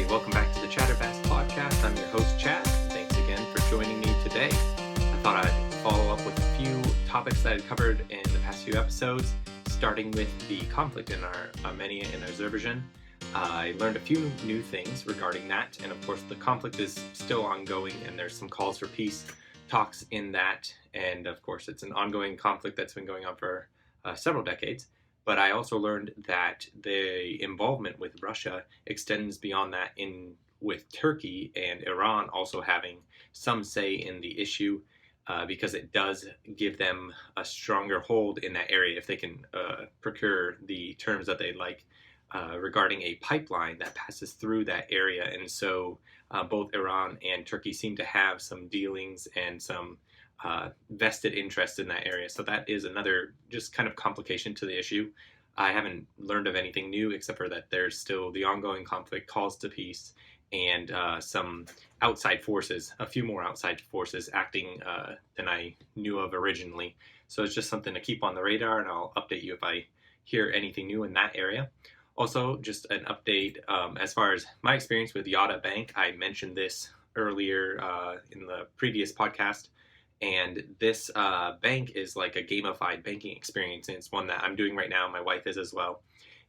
Hey, welcome back to the Chattervast podcast. I'm your host, Chad. Thanks again for joining me today. I thought I'd follow up with a few topics that I covered in the past few episodes, starting with the conflict in Armenia and Azerbaijan. I learned a few new things regarding that, and of course the conflict is still ongoing, and there's some calls for peace talks in that, and of course it's an ongoing conflict that's been going on for several decades. But I also learned that the involvement with Russia extends beyond that, with Turkey and Iran also having some say in the issue, because it does give them a stronger hold in that area if they can procure the terms that they like regarding a pipeline that passes through that area. And so both Iran and Turkey seem to have some dealings and some vested interest in that area. So that is another just kind of complication to the issue. I haven't learned of anything new except for that there's still the ongoing conflict, calls to peace, and some outside forces, a few more outside forces acting than I knew of originally. So it's just something to keep on the radar, and I'll update you if I hear anything new in that area. Also, just an update as far as my experience with Yotta Bank. I mentioned this earlier in the previous podcast. And this bank is like a gamified banking experience, and it's one that I'm doing right now. My wife is as well.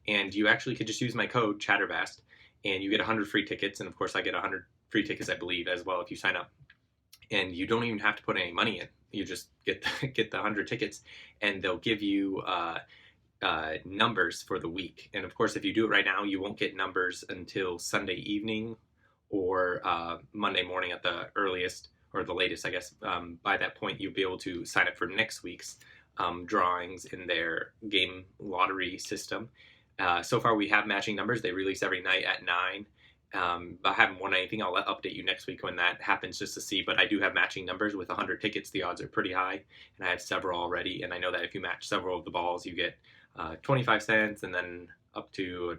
And you actually could just use my code, Chattervast, and you get 100 free tickets. And of course, I get 100 free tickets, I believe, as well if you sign up. And you don't even have to put any money in. You just get the 100 tickets, and they'll give you numbers for the week. And of course, if you do it right now, you won't get numbers until Sunday evening or Monday morning at the earliest, or the latest, I guess. By that point, you'll be able to sign up for next week's drawings in their game lottery system. So far, we have matching numbers. They release every night at 9. I haven't won anything. I'll update you next week when that happens just to see. But I do have matching numbers. With 100 tickets, the odds are pretty high. And I have several already. And I know that if you match several of the balls, you get 25 cents, and then up to,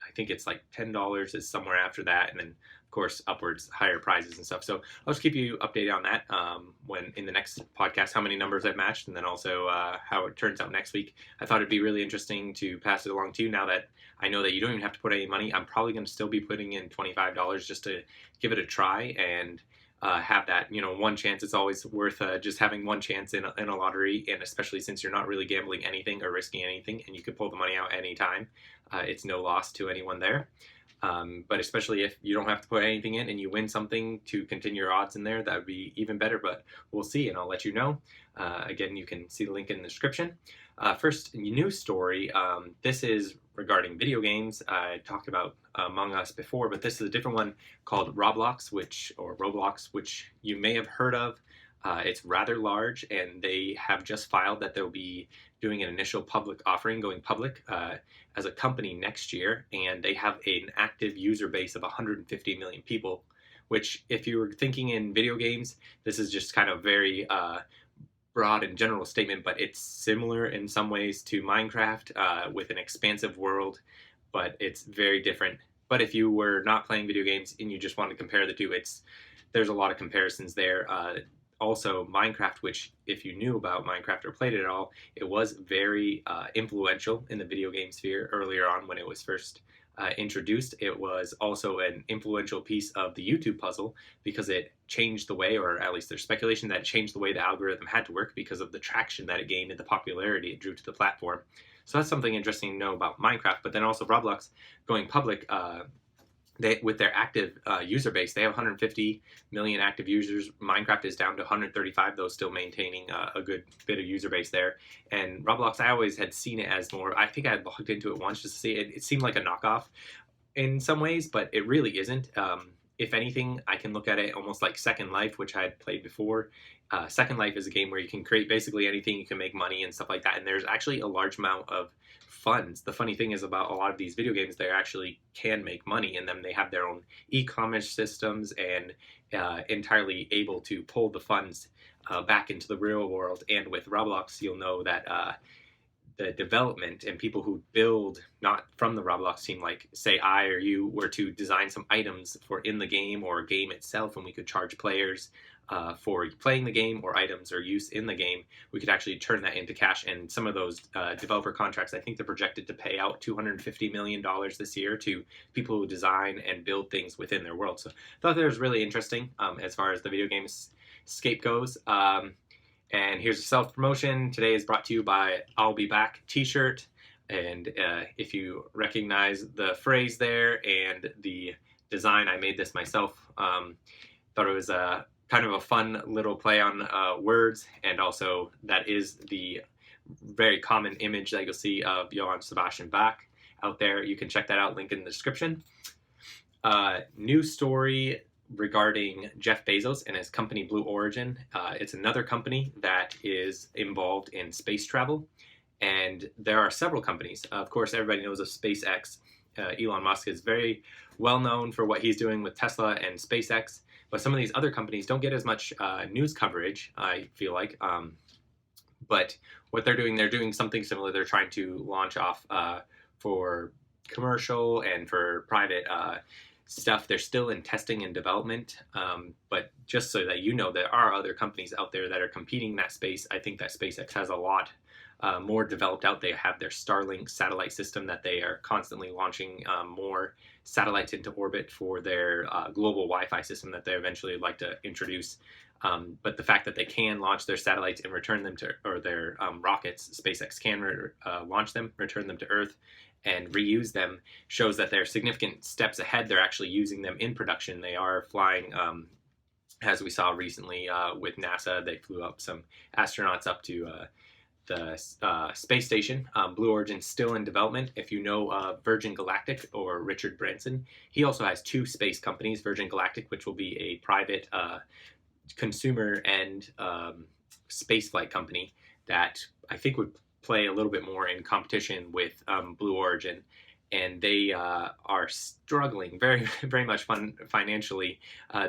I think it's like $10 is somewhere after that. And then, of course, upwards, higher prizes and stuff. So I'll just keep you updated on that when in the next podcast, how many numbers I've matched, and then also how it turns out next week. I thought it'd be really interesting to pass it along to you now that I know that you don't even have to put any money. I'm probably going to still be putting in $25 just to give it a try and have that, one chance. It's always worth just having one chance in a lottery, and especially since you're not really gambling anything or risking anything, and you could pull the money out anytime. It's no loss to anyone there. But especially if you don't have to put anything in and you win something to continue your odds in there, that would be even better, but we'll see, and I'll let you know. Again, you can see the link in the description. First news story, this is regarding video games. I talked about Among Us before, but this is a different one called Roblox, which you may have heard of. It's rather large, and they have just filed that they'll be doing an initial public offering, going public as a company next year, and they have an active user base of 150 million people, which, if you were thinking in video games, this is just kind of very broad and general statement, but it's similar in some ways to Minecraft with an expansive world, but it's very different. But if you were not playing video games and you just want to compare the two, there's a lot of comparisons there. Also, Minecraft, which if you knew about Minecraft or played it at all, it was very influential in the video game sphere earlier on when it was first introduced. It was also an influential piece of the YouTube puzzle because it changed the way, or at least there's speculation that it changed the way the algorithm had to work because of the traction that it gained and the popularity it drew to the platform. So that's something interesting to know about Minecraft. But then also Roblox going public, with their active user base, they have 150 million active users. Minecraft is down to 135, though still maintaining a good bit of user base there. And Roblox, I always had seen it as more, I think I had logged into it once just to see it. It seemed like a knockoff in some ways, but it really isn't. If anything, I can look at it almost like Second Life, which I had played before. Second Life is a game where you can create basically anything, you can make money and stuff like that, and there's actually a large amount of funds. The funny thing is about a lot of these video games, they actually can make money in them. They have their own e-commerce systems and entirely able to pull the funds back into the real world. And with Roblox, you'll know that the development and people who build, not from the Roblox team, like say I or you were to design some items for in the game or game itself, and we could charge players for playing the game or items or use in the game, we could actually turn that into cash. And some of those developer contracts, I think they're projected to pay out $250 million this year to people who design and build things within their world. So I thought that was really interesting as far as the video games scape goes. And here's a self-promotion. Today is brought to you by I'll Be Back t-shirt. And if you recognize the phrase there and the design, I made this myself. Thought it was kind of a fun little play on words, and also that is the very common image that you'll see of Johann Sebastian Bach out there. You can check that out, link in the description. News story regarding Jeff Bezos and his company Blue Origin. It's another company that is involved in space travel, and there are several companies. Of course, everybody knows of SpaceX. Elon Musk is very well known for what he's doing with Tesla and SpaceX, but some of these other companies don't get as much news coverage, I feel like. But what they're doing something similar. They're trying to launch off for commercial and for private stuff. They're still in testing and development, but just so that you know, there are other companies out there that are competing in that space. I think that SpaceX has a lot more developed out. They have their Starlink satellite system that they are constantly launching more satellites into orbit for their global Wi-Fi system that they eventually like to introduce. But the fact that they can launch their satellites and return them to, or their rockets, SpaceX can launch them, return them to Earth, and reuse them, shows that they're significant steps ahead. They're actually using them in production. They are flying, as we saw recently with NASA, they flew up some astronauts up to the space station. Blue Origin's still in development. If you know Virgin Galactic or Richard Branson, he also has two space companies, Virgin Galactic, which will be a private consumer and spaceflight company that I think would play a little bit more in competition with Blue Origin, and they are struggling very, very much financially.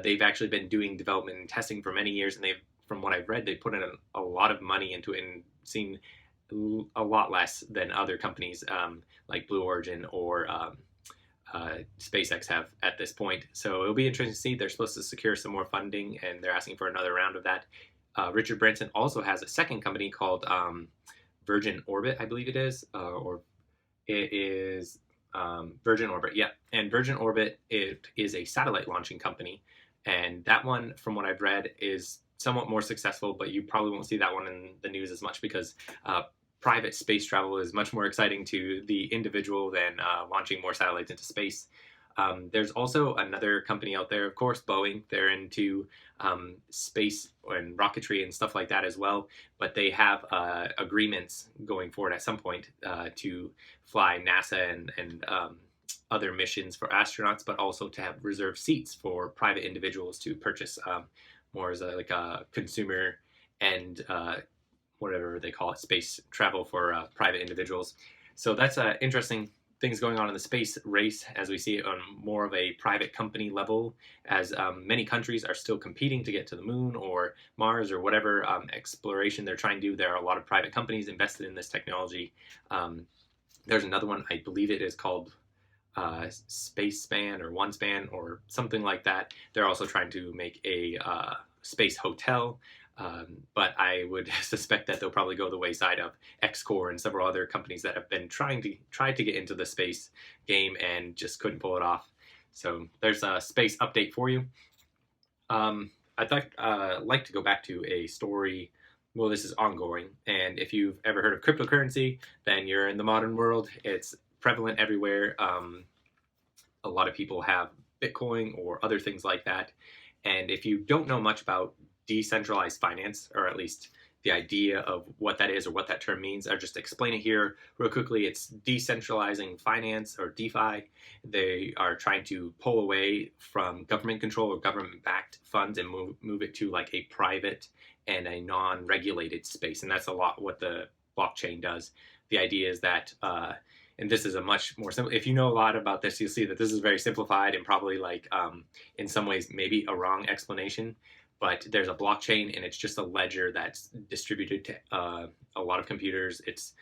They've actually been doing development and testing for many years, and from what I've read, they put in a lot of money into it and seen a lot less than other companies like Blue Origin or SpaceX have at this point. So it'll be interesting to see. They're supposed to secure some more funding, and they're asking for another round of that. Richard Branson also has a second company called Virgin Orbit, I believe it is, or it is Virgin Orbit, yeah. And Virgin Orbit, it is a satellite launching company, and that one, from what I've read, is somewhat more successful, but you probably won't see that one in the news as much because private space travel is much more exciting to the individual than launching more satellites into space. There's also another company out there, of course, Boeing. They're into space and rocketry and stuff like that as well, but they have agreements going forward at some point to fly NASA and other missions for astronauts, but also to have reserved seats for private individuals to purchase more as like a consumer and whatever they call it, space travel for private individuals. So that's interesting things going on in the space race as we see it on more of a private company level, as many countries are still competing to get to the moon or Mars or whatever exploration they're trying to do. There are a lot of private companies invested in this technology. There's another one, I believe it is called Space Span or OneSpan or something like that. They're also trying to make a space hotel. But I would suspect that they'll probably go the wayside of Xcore and several other companies that have been trying to get into the space game and just couldn't pull it off. So there's a space update for you. I'd like to go back to a story. Well, this is ongoing, and if you've ever heard of cryptocurrency, then you're in the modern world. It's prevalent everywhere. A lot of people have Bitcoin or other things like that. And if you don't know much about decentralized finance, or at least the idea of what that is or what that term means, I'll just explain it here real quickly. It's decentralizing finance, or DeFi. They are trying to pull away from government control or government-backed funds and move it to like a private and a non-regulated space. And that's a lot what the blockchain does. The idea is that, and this is a much more simple, if you know a lot about this, you'll see that this is very simplified and probably like, in some ways, maybe a wrong explanation. But there's a blockchain, and it's just a ledger that's distributed to a lot of computers. It's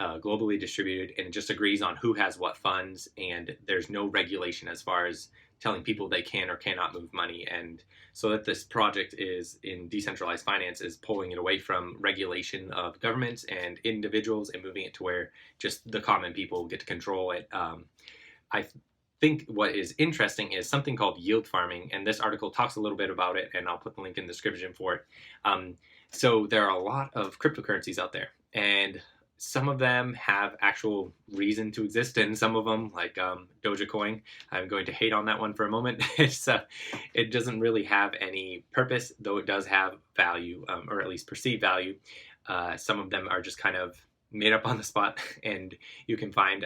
globally distributed, and it just agrees on who has what funds, and there's no regulation as far as telling people they can or cannot move money. And so that this project is in decentralized finance is pulling it away from regulation of governments and individuals and moving it to where just the common people get to control it. I think what is interesting is something called yield farming, and this article talks a little bit about it, and I'll put the link in the description for it. So there are a lot of cryptocurrencies out there, and some of them have actual reason to exist, and some of them, like Dogecoin, I'm going to hate on that one for a moment. It doesn't really have any purpose, though it does have value, or at least perceived value. Some of them are just kind of made up on the spot, and you can find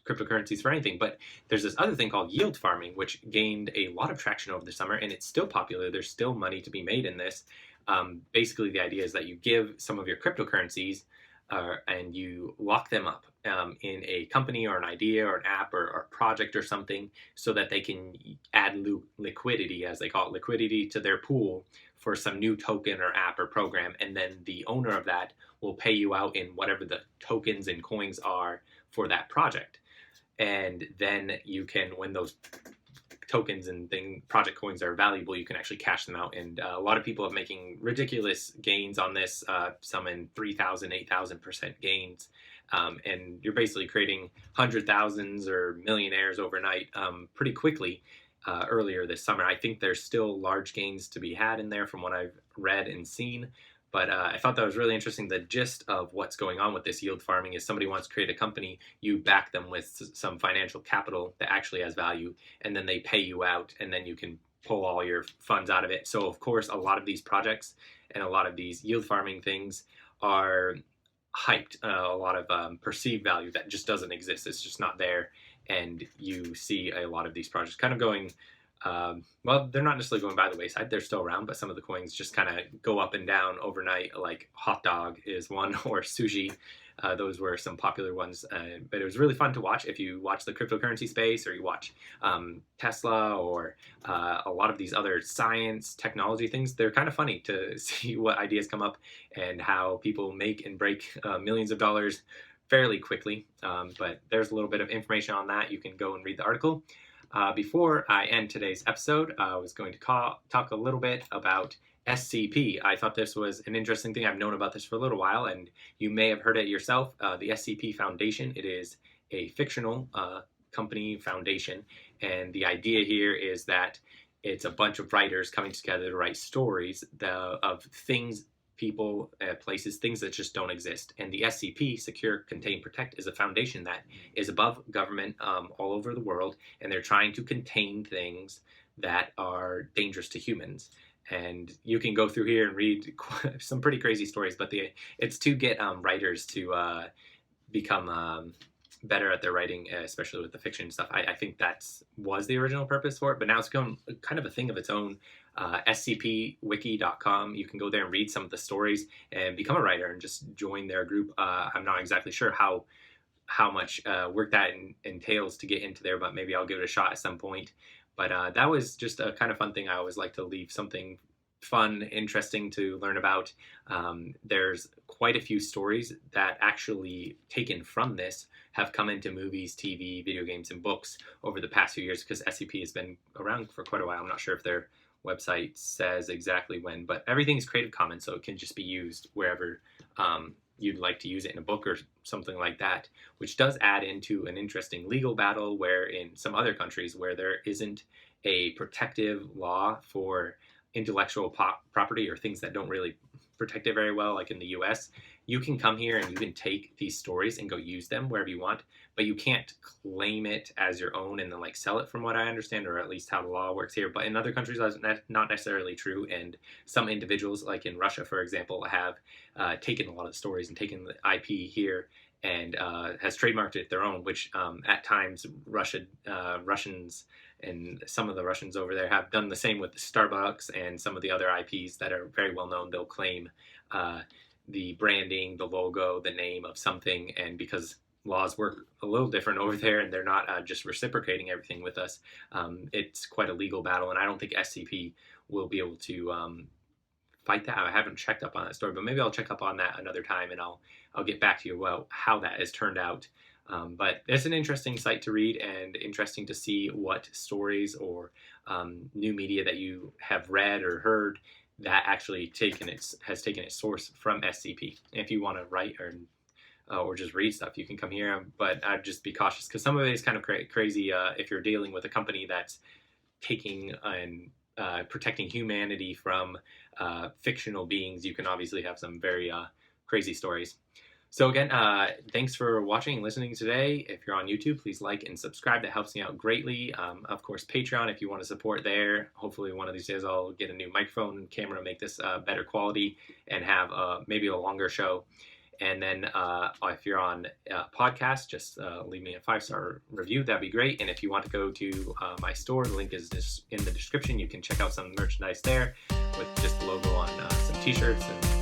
cryptocurrencies for anything. But there's this other thing called yield farming, which gained a lot of traction over the summer, and it's still popular. There's still money to be made in this. Basically, the idea is that you give some of your cryptocurrencies and you lock them up in a company or an idea or an app or project or something, so that they can add liquidity, as they call it, liquidity to their pool for some new token or app or program. And then the owner of that will pay you out in whatever the tokens and coins are for that project. And then you can, when those tokens and project coins are valuable, you can actually cash them out. And a lot of people are making ridiculous gains on this, some in 3,000, 8,000% gains. And you're basically creating hundred thousands or millionaires overnight pretty quickly. Earlier this summer, I think there's still large gains to be had in there from what I've read and seen. But I thought that was really interesting. The gist of what's going on with this yield farming is somebody wants to create a company, you back them with some financial capital that actually has value, and then they pay you out, and then you can pull all your funds out of it. So, of course, a lot of these projects and a lot of these yield farming things are hyped, a lot of perceived value that just doesn't exist. It's just not there. And you see a lot of these projects kind of going, well, they're not necessarily going by the wayside. They're still around, but some of the coins just kind of go up and down overnight, like hot dog is one, or sushi. Those were some popular ones, but it was really fun to watch. If you watch the cryptocurrency space, or you watch Tesla, or a lot of these other science, technology things, they're kind of funny to see what ideas come up and how people make and break millions of dollars fairly quickly. But there's a little bit of information on that. You can go and read the article. Before I end today's episode, I was going to talk a little bit about SCP. I thought this was an interesting thing. I've known about this for a little while, and you may have heard it yourself. The SCP Foundation, it is a fictional company foundation, and the idea here is that it's a bunch of writers coming together to write stories of things, people, places, things that just don't exist. And the SCP, Secure, Contain, Protect, is a foundation that is above government all over the world, and they're trying to contain things that are dangerous to humans. And you can go through here and read some pretty crazy stories, but it's to get writers to become better at their writing, especially with the fiction stuff. I think that was the original purpose for it, but now it's become kind of a thing of its own. scpwiki.com, you can go there and read some of the stories and become a writer and just join their group. I'm not exactly sure how much work that entails to get into there, but maybe I'll give it a shot at some point. But that was just a kind of fun thing. I always like to leave something fun, interesting to learn about. There's quite a few stories that actually taken from this have come into movies, TV, video games, and books over the past few years, because SCP has been around for quite a while. I'm not sure if their website says exactly when, but everything is Creative Commons, so it can just be used wherever you'd like to use it, in a book or something like that, which does add into an interesting legal battle where in some other countries where there isn't a protective law for intellectual property, or things that don't really protect it very well, like in the US, you can come here and you can take these stories and go use them wherever you want, but you can't claim it as your own and then like sell it, from what I understand, or at least how the law works here. But in other countries, that's not necessarily true. And some individuals, like in Russia, for example, have taken a lot of stories and taken the IP here and has trademarked it their own, which at times Russians and some of the Russians over there have done the same with Starbucks and some of the other IPs that are very well known. They'll claim the branding, the logo, the name of something, and because laws work a little different over there and they're not just reciprocating everything with us, it's quite a legal battle, and I don't think SCP will be able to fight that. I haven't checked up on that story, but maybe I'll check up on that another time, and I'll get back to you about how that has turned out. But it's an interesting site to read and interesting to see what stories or new media that you have read or heard that actually has taken its source from SCP. If you want to write or just read stuff, you can come here. But I'd just be cautious because some of it is kind of crazy if you're dealing with a company that's taking and protecting humanity from fictional beings. You can obviously have some very crazy stories. So again, thanks for watching and listening today. If you're on YouTube, please like and subscribe. That helps me out greatly. Of course, Patreon, if you want to support there. Hopefully one of these days I'll get a new microphone and camera, make this better quality, and have maybe a longer show. And then if you're on podcast, just leave me a 5-star review. That'd be great. And if you want to go to my store, the link is in the description. You can check out some merchandise there with just the logo on some t-shirts and